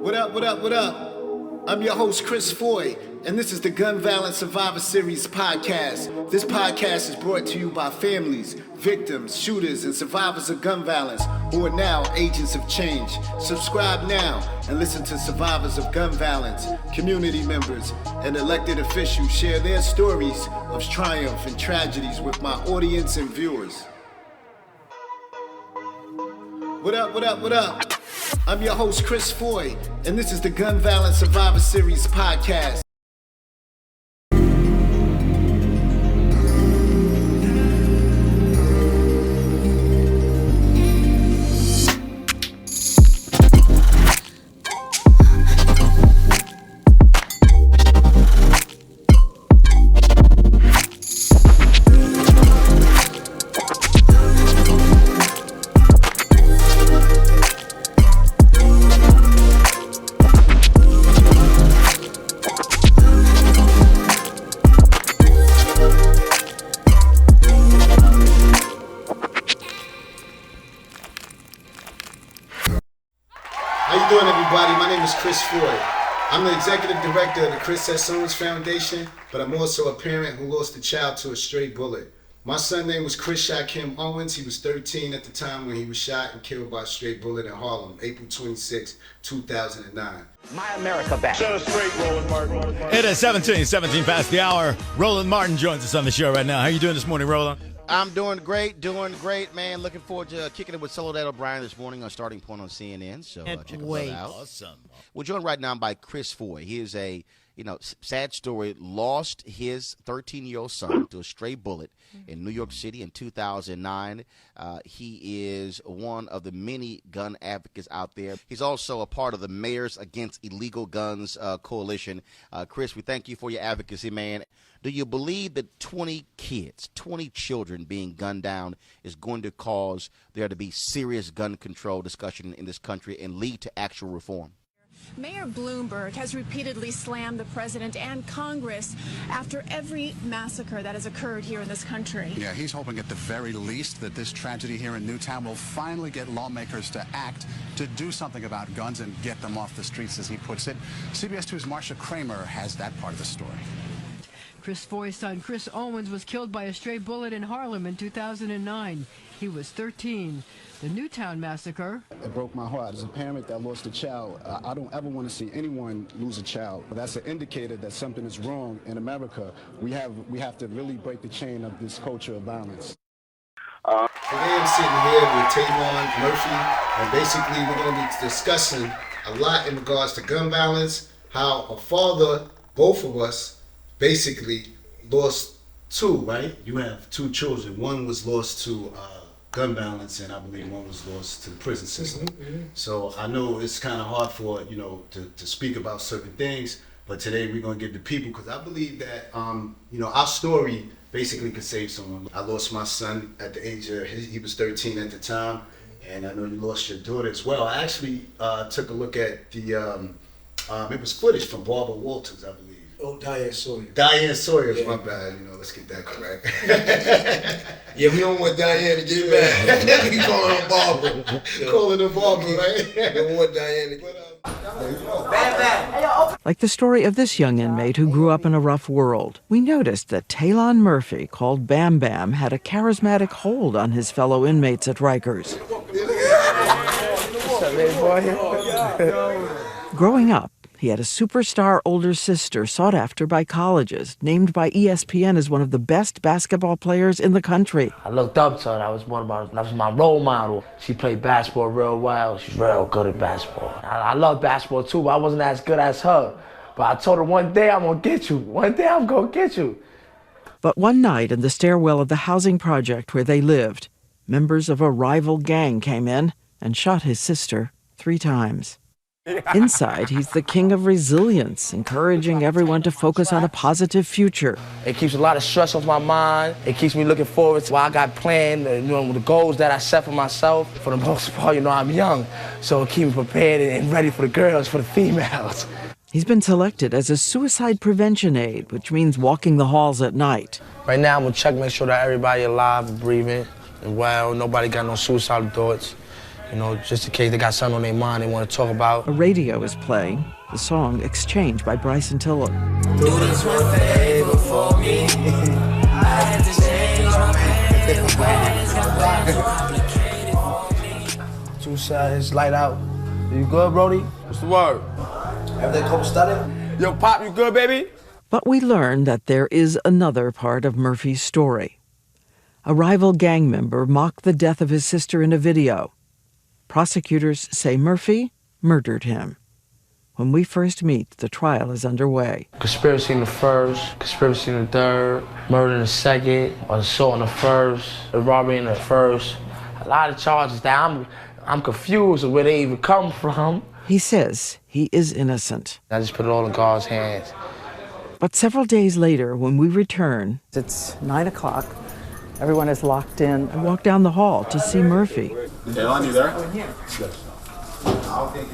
What up, what up, what up? I'm your host, Chris Foye, and this is the Gun Violence Survivor Series podcast. This podcast is brought to you by families, victims, shooters, and survivors of gun violence who are now agents of change. Subscribe now and listen to survivors of gun violence, community members, and elected officials share their stories of triumph and tragedies with my audience and viewers. What up, what up, what up? I'm your host, Chris Foye, and this is the Gun Violence Survivor Series podcast. My name is Chris Foye. I'm the executive director of the Chris Owens Foundation, but I'm also a parent who lost a child to a stray bullet. My son's name was Chris Shakim Owens. He was 13 at the time when he was shot and killed by a stray bullet in Harlem, April 26, 2009. My America back. Set us straight, Roland Martin. It is 17 past the hour. Roland Martin joins us on the show right now. How you doing this morning, Roland? I'm doing great, man. Looking forward to kicking it with Soledad O'Brien this morning on Starting Point on CNN. So check it out. Awesome. We're joined right now by Chris Foye. He is a, sad story. Lost his 13-year-old son to a stray bullet in New York City in 2009. He is one of the many gun advocates out there. He's also a part of the Mayors Against Illegal Guns Coalition. Chris, we thank you for your advocacy, man. Do you believe that 20 children being gunned down is going to cause there to be serious gun control discussion in this country and lead to actual reform? Mayor Bloomberg has repeatedly slammed the president and Congress after every massacre that has occurred here in this country. Yeah, he's hoping at the very least that this tragedy here in Newtown will finally get lawmakers to act to do something about guns and get them off the streets, as he puts it. CBS 2's Marcia Kramer has that part of the story. Chris Foye's son, Chris Owens, was killed by a stray bullet in Harlem in 2009. He was 13. The Newtown massacre. It broke my heart. As a parent that lost a child, I don't ever want to see anyone lose a child. But that's an indicator that something is wrong in America. We have to really break the chain of this culture of violence. Today I'm sitting here with Tavon Murphy, and basically we're going to be discussing a lot in regards to gun violence, how a father, both of us, basically lost two, right? You have two children. One was lost to gun violence, and I believe one was lost to the prison system. So I know it's kind of hard for, to speak about certain things, but today we're going to give the people, because I believe that, our story basically could save someone. I lost my son at the age of, he was 13 at the time, and I know you lost your daughter as well. I actually took a look at the, it was footage from Barbara Walters, I believe. Oh, Diane Sawyer. Diane Sawyer is my bad. Let's get that correct. Yeah, we don't want Diane to get mad. We calling her Barbara. Calling her Barbara, right? We don't want Diane to get mad. Like the story of this young inmate who grew up in a rough world, we noticed that Tavon Murphy, called Bam Bam, had a charismatic hold on his fellow inmates at Rikers. Growing up, he had a superstar older sister sought after by colleges, named by ESPN as one of the best basketball players in the country. I looked up to her. That was my role model. She played basketball real well. She's real good at basketball. I love basketball too, but I wasn't as good as her. But I told her, one day I'm gonna get you. One day I'm gonna get you. But one night in the stairwell of the housing project where they lived, members of a rival gang came in and shot his sister 3 times. Inside, he's the king of resilience, encouraging everyone to focus on a positive future. It keeps a lot of stress off my mind. It keeps me looking forward to what I got planned, the goals that I set for myself. For the most part, I'm young, so it keeps me prepared and ready for the girls, for the females. He's been selected as a suicide prevention aide, which means walking the halls at night. Right now, I'm gonna check, make sure that everybody alive and breathing and well, nobody got no suicidal thoughts. You know, just in case they got something on their mind they want to talk about. A radio is playing, the song Exchange by Bryson Tiller. Do this one favor for me. I had to change my plans. Two sides, light out. You good, Brody? What's the word? Everything copacetic? Yo, Pop, you good, baby? But we learn that there is another part of Murphy's story. A rival gang member mocked the death of his sister in a video. Prosecutors say Murphy murdered him. When we first meet, the trial is underway. Conspiracy in the first, conspiracy in the third, murder in the second, assault in the first, robbery in the first. A lot of charges that I'm confused with where they even come from. He says he is innocent. I just put it all in God's hands. But several days later, when we return, it's 9 o'clock. Everyone is locked in. I walk down the hall to see Murphy. Elon, you there?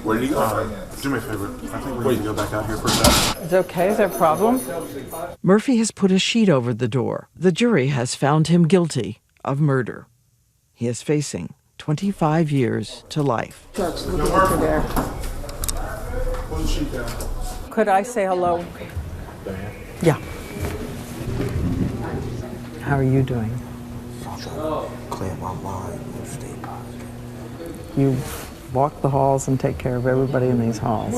Where did he go? Do me a favor. I think we need to go back out here for a second. Is it okay? Is there a problem? Murphy has put a sheet over the door. The jury has found him guilty of murder. He is facing 25 years to life. Judge, look at you there. Pull the sheet down. Could I say hello? Yeah. How are you doing? Clear my mind and stay positive. You walk the halls and take care of everybody in these halls.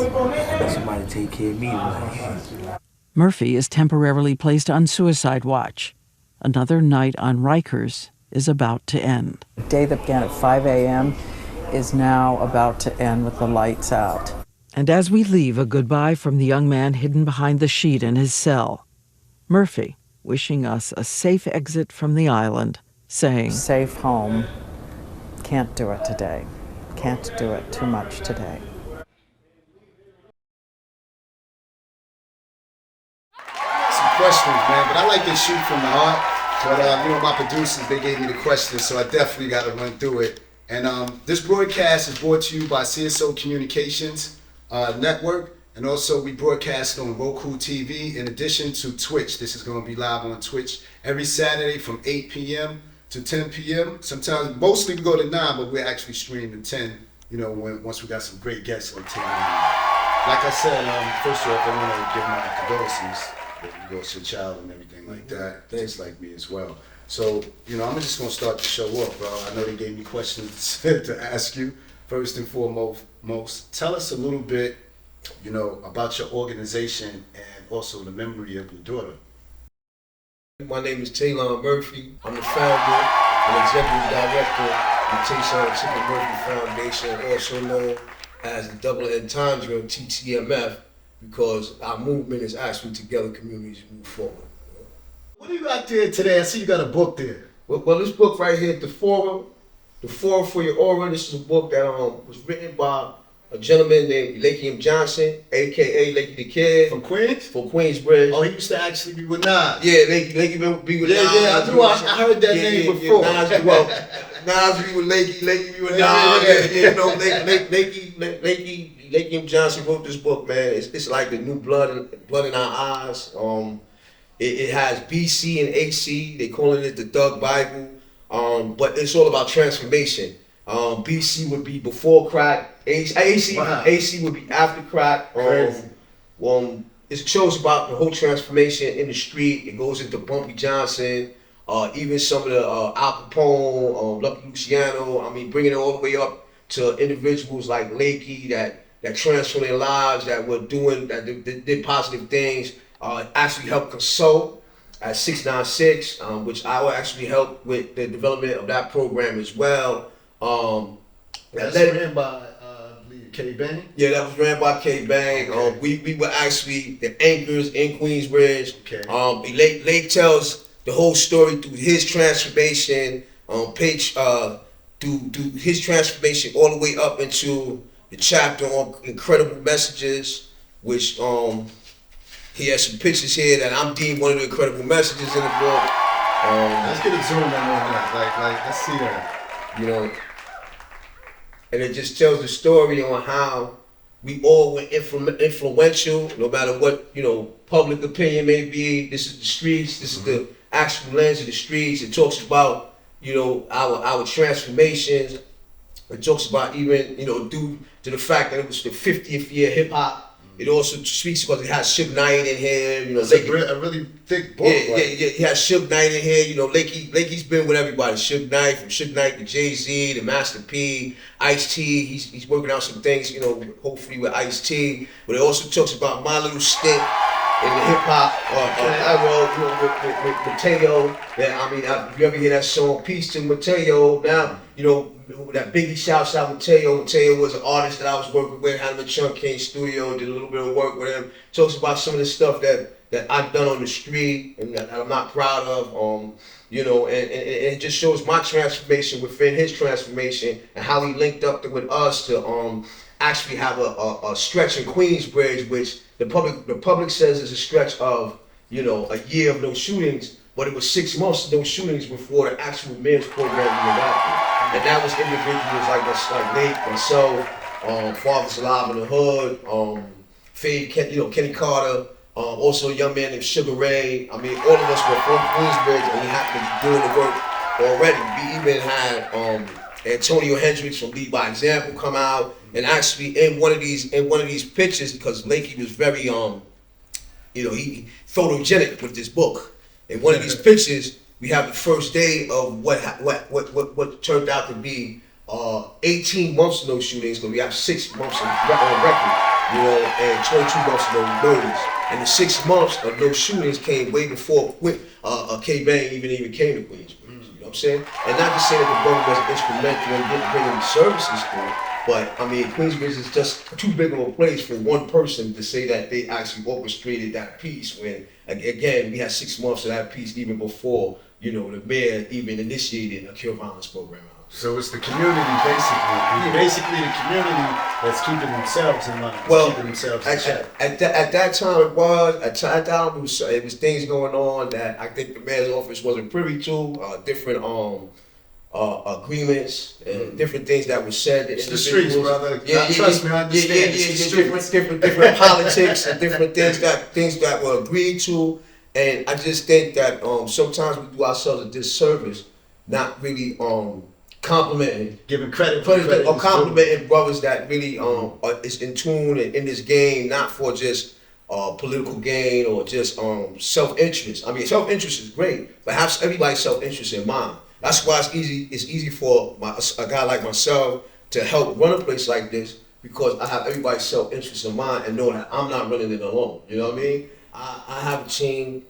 Somebody take care of me tonight. Murphy is temporarily placed on suicide watch. Another night on Rikers is about to end. The day that began at 5 a.m. is now about to end with the lights out. And as we leave a goodbye from the young man hidden behind the sheet in his cell, Murphy wishing us a safe exit from the island, saying, safe home. Can't do it today. Can't do it too much today. Some questions, man, but I like to shoot from the heart. But my producers, they gave me the questions, so I definitely got to run through it. And this broadcast is brought to you by CSO Communications Network, and also we broadcast on Roku TV in addition to Twitch. This is going to be live on Twitch every Saturday from 8 p.m. to 10 p.m. Sometimes, mostly we go to 9, but we're actually streaming 10, once we got some great guests on TV. Like I said, first off, I want to give my condolences. You lost your child and everything like that, just like me as well. So, I'm just going to start the show off, bro. I know they gave me questions to ask you. First and foremost, tell us a little bit, about your organization and also the memory of your daughter. My name is Taylon Murphy. I'm the founder and executive director of the Tayshawn Chicken Murphy Foundation, also known as the Double Entendre, TTMF, because our movement is actually together communities move forward. What do you got there today? I see you got a book there. Well, this book right here, The Forum for Your Aura. This is a book that was written by a gentleman named Lakeem Johnson, a.k.a. Lakey the Kid. From Queens? From Queensbridge. Oh, he used to actually be with Nas. Yeah, Lakey be with Nas. Yeah, I heard that name before. Nas be with Lakey be with Nas. Lakeem Johnson wrote this book, man. It's like the new blood in our eyes. It has BC and AC. They calling it the Thug Bible. But it's all about transformation. BC would be before crack. AC would be after crack. It shows about the whole transformation in the street. It goes into Bumpy Johnson, even some of the Al Capone, Lucky Luciano. I mean, bringing it all the way up to individuals like Lakey that transformed their lives, that did positive things. Actually helped consult at 696, which I will actually help with the development of that program as well. That's ran by K-Bang? Yeah, that was ran by K-Bang. Okay. We were actually the anchors in Queensbridge. Okay. Lake tells the whole story through his transformation, through his transformation all the way up into the chapter on incredible messages, which he has some pictures here that I'm deemed one of the incredible messages in the book. Let's get a zoom in on that. Like, let's see that. And it just tells the story on how we all were influential, no matter what, public opinion may be. This is the streets. This is the actual lens of the streets. It talks about, our transformations. It talks about even, due to the fact that it was the 50th year hip hop. It also speaks because it has Suge Knight in here. It's a really thick book. Yeah, he has Suge Knight in here. Lakey's been with everybody. Suge Knight, from Suge Knight to Jay-Z to Master P, Ice-T. He's working out some things, hopefully with Ice-T. But it also talks about my little stint in the hip hop with Mateo. If you ever hear that song, Peace to Mateo. Now, that Biggie shouts out Mateo. Mateo was an artist that I was working with, had him in Chunk King studio, did a little bit of work with him. Talks about some of the stuff that I've done on the street and that I'm not proud of. And it just shows my transformation within his transformation and how he linked up with us to actually have a stretch in Queensbridge, which the public says is a stretch of a year of no shootings, but it was 6 months of no shootings before the actual men's program was enacted. And that was individuals like Nate, myself, Fathers Alive in the Hood, Fade, Kenny Carter, also a young man named Sugar Ray. All of us were from Queensbridge and we happened to be doing the work already. We even had Antonio Hendricks from Lead by Example come out, and actually in one of these pictures, because Lakey was very he photogenic with this book. In one of these pictures, we have the first day of what turned out to be 18 months of no shootings, but we have 6 months on record, and 22 months of no murders. And the 6 months of no shootings came way before K-Bang even came to Queens. You know what I'm saying? And not to say that the brother wasn't instrumental in bringing the services through, but Queensbridge is just too big of a place for one person to say that they actually orchestrated that piece when, again, we had 6 months of that piece even before, the mayor even initiated a cure violence program. So it's the community, basically. Basically, the community that's keeping themselves in mind. Keeping themselves in check. At that time, it was. At that time, it was things going on that I think the mayor's office wasn't privy to. Different agreements and different things that were said. It's the streets, brother. Trust me, I understand. Different politics and different things that were agreed to. And I just think that sometimes we do ourselves a disservice, not really complimenting, giving credit or complimenting brothers that really is in tune and in this game, not for just political gain or just self-interest. Self-interest is great, but have everybody's self-interest in mind. That's why it's easy for a guy like myself to help run a place like this, because I have everybody's self-interest in mind and know that I'm not running it alone. You know what I mean? I have a team,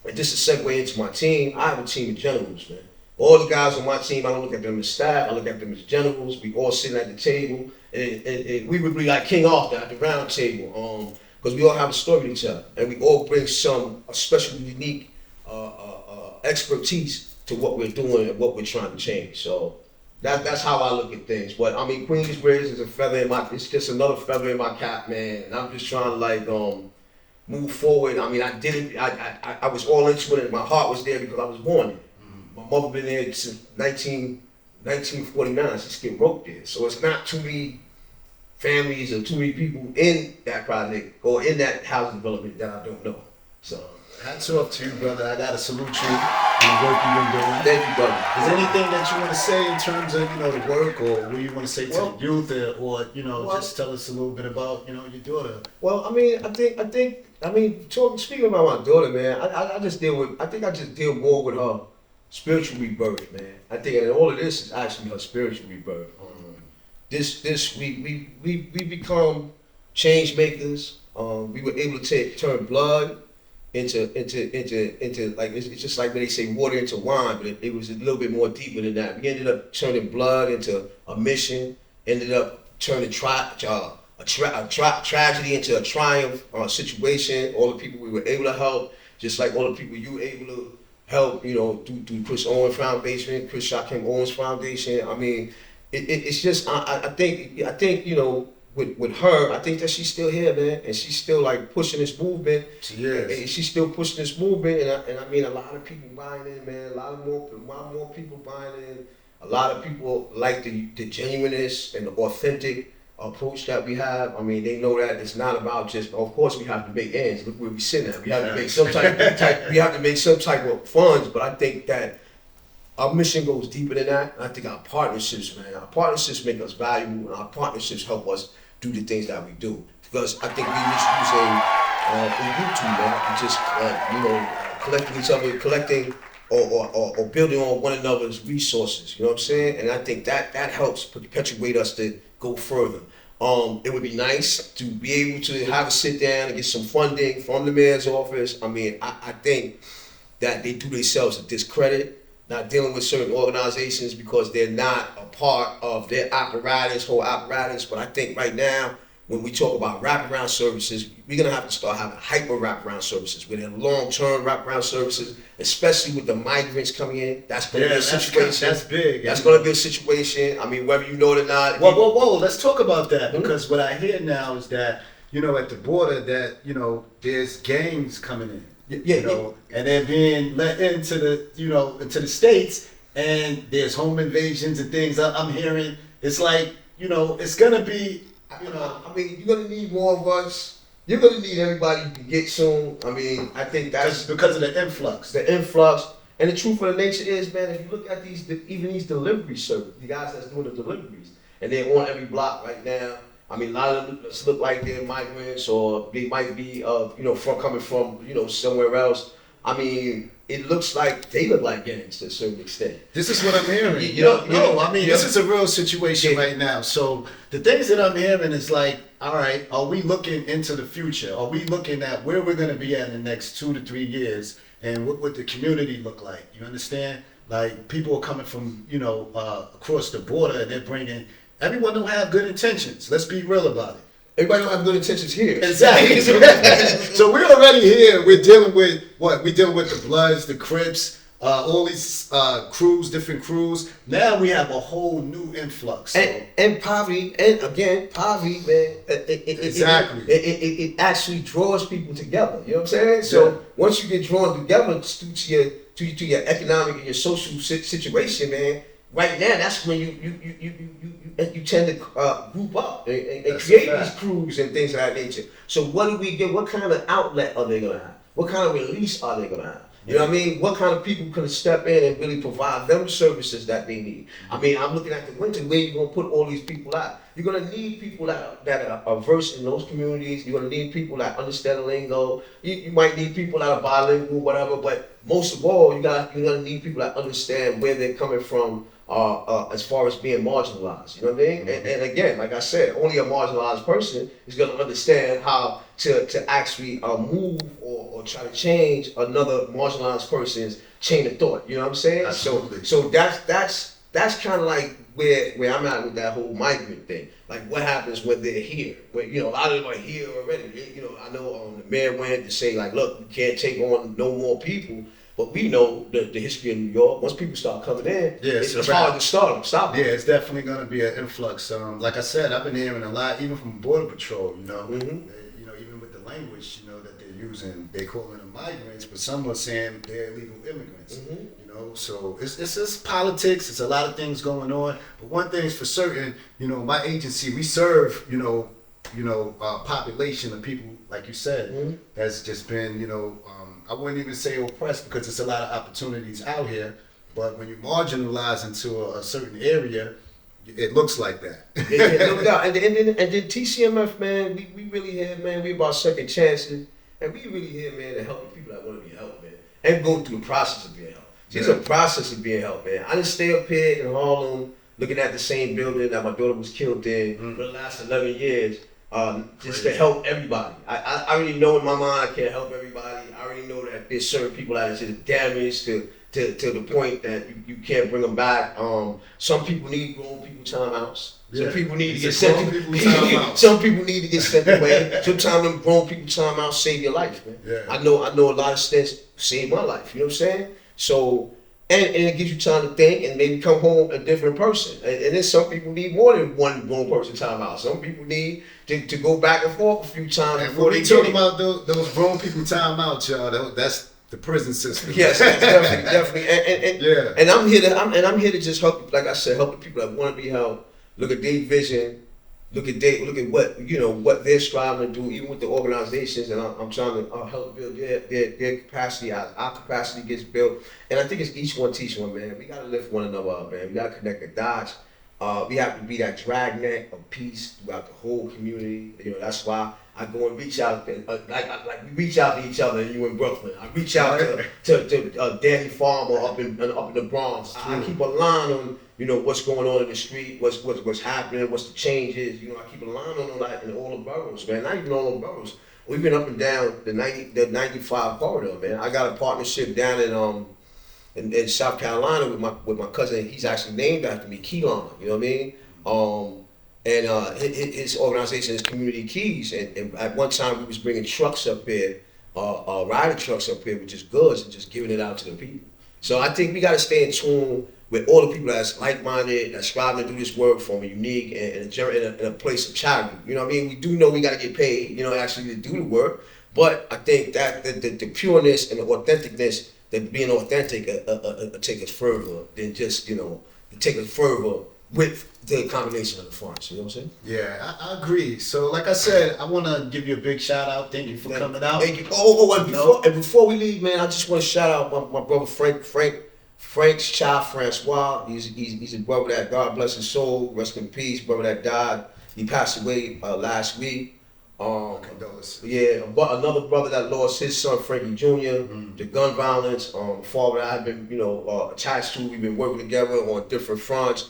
and just to segue into my team, I have a team of generals, man. All the guys on my team, I don't look at them as staff, I look at them as generals. We all sitting at the table, and we would be like King Arthur at the round table, because we all have a story to tell, and we all bring a special, unique expertise to what we're doing and what we're trying to change. So that's how I look at things. But Queensbridge is it's just another feather in my cap, man. And I'm just trying to move forward. I did it. I was all into it, and my heart was there because I was born there. My mother been there since 1949. She still wrote there. So it's not too many families or too many people in that project or in that housing development that I don't know. So hats off to you, brother. I gotta salute you on the work you've been doing. Thank you, brother. Is there anything that you want to say in terms of the work, or what you want to say to the youth, or just tell us a little bit about your daughter? Well, speaking about my daughter, man, I just deal more with her spiritual rebirth, man. I think that all of this is actually her spiritual rebirth. We become change makers. We were able to turn blood into like, it's just like when they say water into wine, but it was a little bit more deeper than that. We ended up turning blood into a mission, ended up turning a tragedy into a triumph situation. All the people we were able to help, just like all the people you were able to help, through Chris Owens Foundation, Chris Shakim Owens Foundation. It's just, I think, with her, I think that she's still here, man, and she's still pushing this movement. She is. And she's still pushing this movement, and a lot of people buying in, man. A lot more people buying in. A lot of people like the genuineness and the authentic approach that we have. They know that it's not about just. Of course, we have to make ends. Look where we sitting at. We have to make some type. We have to make some type of funds. But I think that our mission goes deeper than that. And I think our partnerships, man, our partnerships make us valuable, and our partnerships help us do the things that we do. Because I think we misusing in YouTube, man, we just collecting each other, collecting or building on one another's resources. You know what I'm saying? And I think that helps perpetuate us to go further. It would be nice to be able to have a sit down and get some funding from the mayor's office. I mean, I think that they do themselves a discredit, not dealing with certain organizations because they're not a part of their whole apparatus. But I think right now, when we talk about wraparound services, we're gonna have to start having hyper wraparound services, where they're long-term wraparound services, especially with the migrants coming in. That's gonna be a situation. That's big. That's gonna be a situation. I mean, whether you know it or not. Whoa. Let's talk about that, because what I hear now is that, at the border that, there's gangs coming in. And they're being let into the states, and there's home invasions and things. I'm hearing it's like, it's gonna be, I mean, you're gonna need more of us. You're gonna need everybody to get soon. I mean, I think that's because of the influx. And the truth of the nature is, man, if you look at even these delivery services, the guys that's doing the deliveries, and they're on every block right now. I mean, a lot of them look like they're migrants, or they might be, coming from, somewhere else. I mean, it looks like they look like gangs to a certain extent. This is what I'm hearing. This is a real situation right now. So the things that I'm hearing is like, all right, are we looking into the future? Are we looking at where we're going to be at in the next 2 to 3 years, and what would the community look like? You understand? Like, people are coming from, across the border, and they're bringing. Everyone don't have good intentions. Let's be real about it. Everybody don't have good intentions here. Exactly. So we're already here. We're dealing with what? We're dealing with the Bloods, the Crips, all these different crews. Now we have a whole new influx. And poverty, man. Exactly. It actually draws people together. You know what I'm saying? So once you get drawn together to your economic and your social situation, man. Right now, that's when you tend to group up and create these crews and things of that nature. So what do we get? What kind of outlet are they gonna have? What kind of release are they gonna have? You know what I mean? What kind of people can step in and really provide them services that they need? I mean, I'm looking at the winter, where you're gonna put all these people out. You're gonna need people that are versed in those communities. You're gonna need people that understand the lingo. You might need people that are bilingual, whatever. But most of all, you're gonna need people that understand where they're coming from. As far as being marginalized, you know what I mean? And again, like I said, only a marginalized person is going to understand how to actually move or try to change another marginalized person's chain of thought. You know what I'm saying? Absolutely. So that's kind of like where I'm at with that whole migrant thing. Like, what happens when they're here? When, a lot of them are here already. I know the mayor went to say, like, look, you can't take on no more people. But we know the history of New York. Once people start coming in, it's hard to stop them. Yeah, it's definitely going to be an influx. Like I said, I've been hearing a lot, even from Border Patrol. Even with the language, that they're using, they calling them migrants, but some are saying they're illegal immigrants. So it's just politics. It's a lot of things going on. But one thing's for certain, my agency, we serve, population of people, like you said, that's just been, I wouldn't even say oppressed, because there's a lot of opportunities out here. But when you marginalize into a certain area, it looks like that. No doubt. And then TCMF, man, we really here, man. We about second chances. And we really here, man, to help the people that want to be helped, man. And go through the process of being helped. It's a process of being helped, man. I didn't stay up here in Harlem looking at the same building that my daughter was killed in for the last 11 years. Just to help everybody. I already know in my mind I can't help everybody. I already know that there's certain people that are just damaged to the point that you can't bring them back. Some people need grown people timeouts. Some people need to get sent. Some people need to get sent away. Sometimes them grown people timeouts save your life, man. Yeah. I know a lot of stints saved my life. You know what I'm saying? So. And it gives you time to think and maybe come home a different person. And then some people need more than one grown person timeout. Some people need to go back and forth a few times and before they talk about those grown people timeouts, y'all. That's the prison system. Yes, definitely. And I'm here to just help. Like I said, help the people that want to be helped. Look at their vision look at what they're striving to do, even with the organizations, and I'm trying to help build their capacity as our capacity gets built. And I think it's each one teach one, man. We gotta lift one another up, man. We gotta connect the dots. We have to be that dragnet of peace throughout the whole community. That's why I go and reach out, like we reach out to each other. And you in Brooklyn, I reach out to Danny Farmer up in the Bronx. I keep a line on what's going on in the street, what's happening, what's the changes. I keep a line on that in all the boroughs, man. Not even all the boroughs. We've been up and down the 95 corridor, man. I got a partnership down in South Carolina with my cousin. He's actually named after me, Keelan. You know what I mean? His organization is Community Keys, and at one time we was bringing trucks up here, rider trucks up here with just goods and just giving it out to the people. So I think we got to stay in tune with all the people that's like-minded, that's striving to do this work from a unique and in a place of charity. You know what I mean? We do know we got to get paid, actually to do the work, but I think that the pureness and the authenticness, that being authentic take us further than just, take us further with the combination of the fronts. You know what I'm saying? Yeah, I agree. So like I said, I want to give you a big shout out. Thank you for coming out. Thank you. And before we leave, man, I just want to shout out my brother Frank's child, Francois. He's a brother that, God bless his soul, rest in peace, brother that died. He passed away last week. Condolences. Yeah, but another brother that lost his son, Frankie Jr., to gun violence. Father that I've been, attached to. We've been working together on different fronts.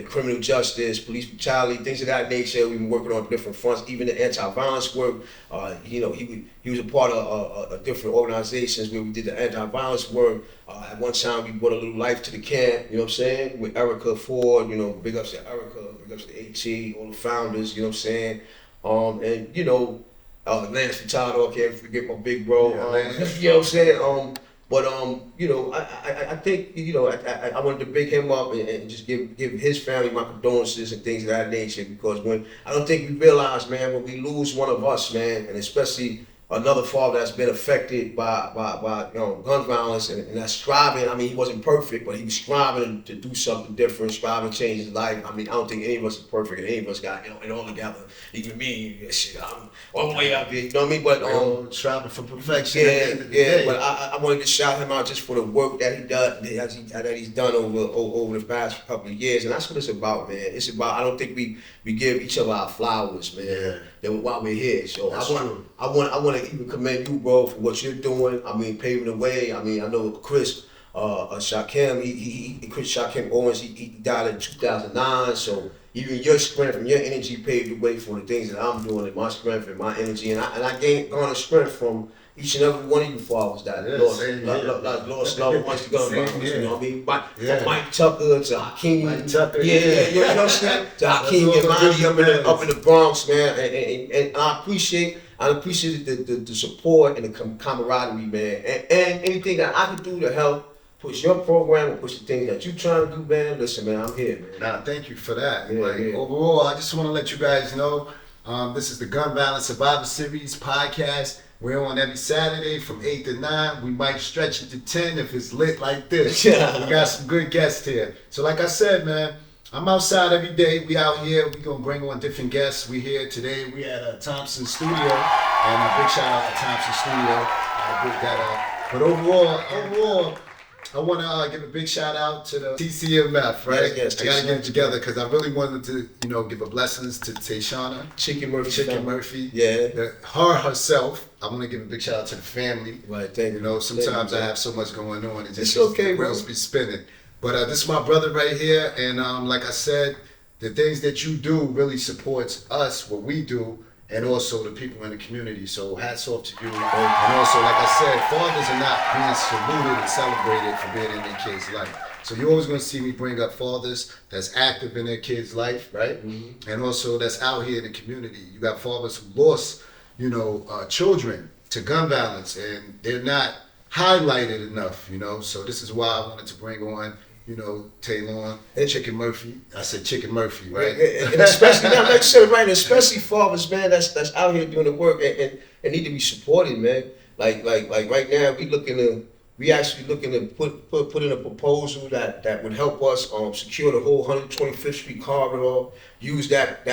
Criminal justice, police brutality, things of that nature. We've been working on different fronts, even the anti-violence work. He was a part of different organizations where we did the anti-violence work. At one time, we brought a little life to the camp, you know what I'm saying? With Erica Ford, big ups to Erica, big ups to AT, all the founders, you know what I'm saying? Lance Furtado, I can't forget my big bro, you know what I'm saying? But I think I wanted to big him up and just give his family my condolences and things of that nature, because I don't think we realize, man, when we lose one of us, man, and especially another father that's been affected by gun violence and that's striving. I mean, he wasn't perfect, but he was striving to do something different, striving to change his life. I mean, I don't think any of us are perfect, and any of us got it all together. Even me, shit, I'm all the way up here. You know what I mean? But striving for perfection. Yeah. But I wanted to shout him out just for the work that he does, that he's done over the past couple of years, and that's what it's about, man. It's about, I don't think we give each other our flowers, man. While we're here, so I want to even commend you, bro, for what you're doing. I mean, paving the way. I mean, I know Chris Shakim, Chris Shakim Owens, he died in 2009. So even your strength and your energy paved the way for the things that I'm doing, and my strength and my energy, and I garnered strength from each and every one of you fathers that lost loved ones to gun violence. You know what I mean? From Mike Tucker to Hakeem. You know what I'm saying? To Hakeem Yamani up in the Bronx, man. And I appreciate the support and the camaraderie, man. And anything that I can do to help push your program and push the things that you're trying to do, man. Listen, man, I'm here, man. Nah, thank you for that. Overall, I just want to let you guys know, this is the Gun Violence Survivor Series podcast. We're on every Saturday from 8 to 9. We might stretch it to 10 if it's lit like this. We got some good guests here. So like I said, man, I'm outside every day. We out here. We going to bring on different guests. We here today. We at a Thompson Studio. And a big shout out to Thompson Studio. I booked that up. But overall, I want to give a big shout out to the TCMF, right? Yes, I got to get it together because I really wanted to, give a blessings to Tayshana. Chicken Murphy. Yeah. Her herself. I want to give a big shout out to the family. Right, thank you. Sometimes I have so much going on. It's okay, the wheels be spinning. But this is my brother right here. And like I said, the things that you do really supports us, what we do, and also the people in the community. So hats off to you. And also, like I said, fathers are not being saluted and celebrated for being in their kids' life. So you're always going to see me bring up fathers that's active in their kids' life, right? Mm-hmm. And also that's out here in the community. You got fathers who lost, children to gun violence, and they're not highlighted enough, So this is why I wanted to bring on, Taylon and Chicken Murphy. I said Chicken Murphy, right? And especially, like you said, right, especially fathers, man, that's out here doing the work and need to be supported, man. Like right now, we looking we actually looking to put in a proposal that would help us secure the whole 125th Street corridor. Use that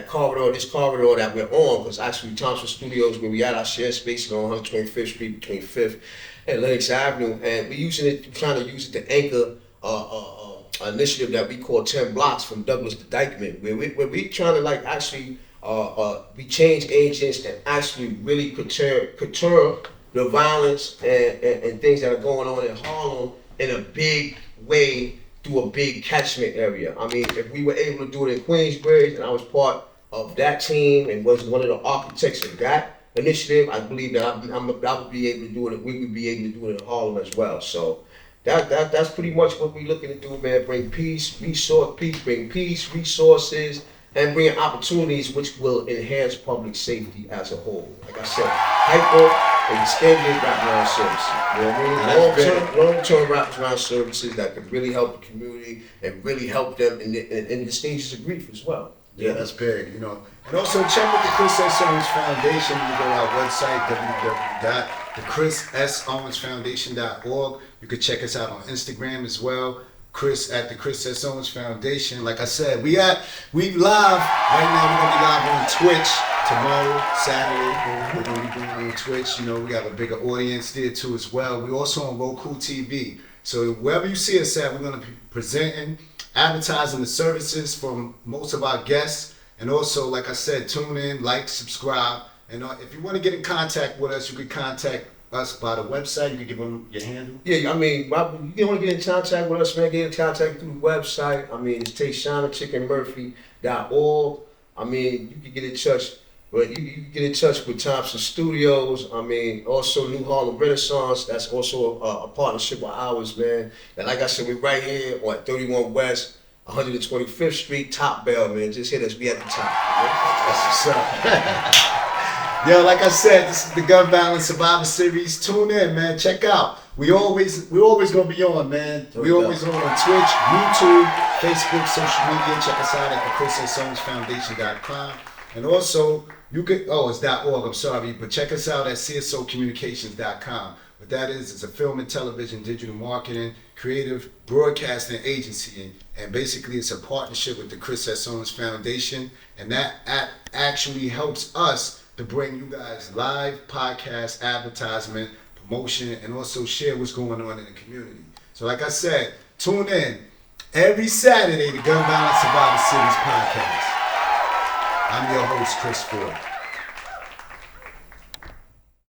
corridor, this corridor that we're on, because actually Thompson Studios, where we at our shared space, on 125th Street between 5th and Lenox Avenue, and we're trying to use it to anchor an initiative that we call 10 blocks from Douglas to Dykeman, where we trying to like actually be change agents and actually really curtail the violence and things that are going on in Harlem in a big way through a big catchment area. I mean, if we were able to do it in Queensbridge, and I was part of that team and was one of the architects of that initiative, I believe that I would be able to do it. We would be able to do it in Harlem as well. So that's pretty much what we're looking to do, man. Bring peace, bring peace, resources, and bring opportunities which will enhance public safety as a whole. Like I said, hyper extended wraparound services. You know what I mean? Long-term wraparound services that can really help the community and really help them in the stages of grief as well. Yeah, that's big, you know. And also check out the Chris S. Owens Foundation. You go to our website, www.thechrisSowensFoundation.org. You can check us out on Instagram as well. Chris at the Chris S. Owens Foundation. Like I said, we live right now. We're gonna be live on Twitch tomorrow, Saturday. We're gonna be going on Twitch. You know, we have a bigger audience there too as well. We're also on Roku TV. So wherever you see us at, we're gonna be presenting, advertising the services from most of our guests. And also, like I said, tune in, like, subscribe. And if you want to get in contact with us, you can contact us by the website. You can give them your handle. Yeah, I mean, you want to get in contact with us, man, get in contact through the website. I mean, it's TayshanaChickenMurphy.org. I mean, you can get in touch. But you can get in touch with Thompson Studios. I mean, also New Harlem Renaissance. That's also a partnership with ours, man. And like I said, we're right here on 31 West, 125th Street, Top Bell, man. Just hit us. We at the top. That's what's up. Yo, like I said, this is the Gun Violence Survivor Series. Tune in, man. Check out. We always gonna be on, man. We always on Twitch, YouTube, Facebook, social media. Check us out at thechrisSowensFoundation.com. And also, you could, it's .org, I'm sorry, but check us out at csocommunications.com. What that is a film and television, digital marketing, creative broadcasting agency. And basically, it's a partnership with the Chris S. Owens Foundation. And that actually helps us to bring you guys live podcasts, advertisement, promotion, and also share what's going on in the community. So like I said, tune in every Saturday to Gun Violence Survivor Series podcast. I'm your host, Chris Foye.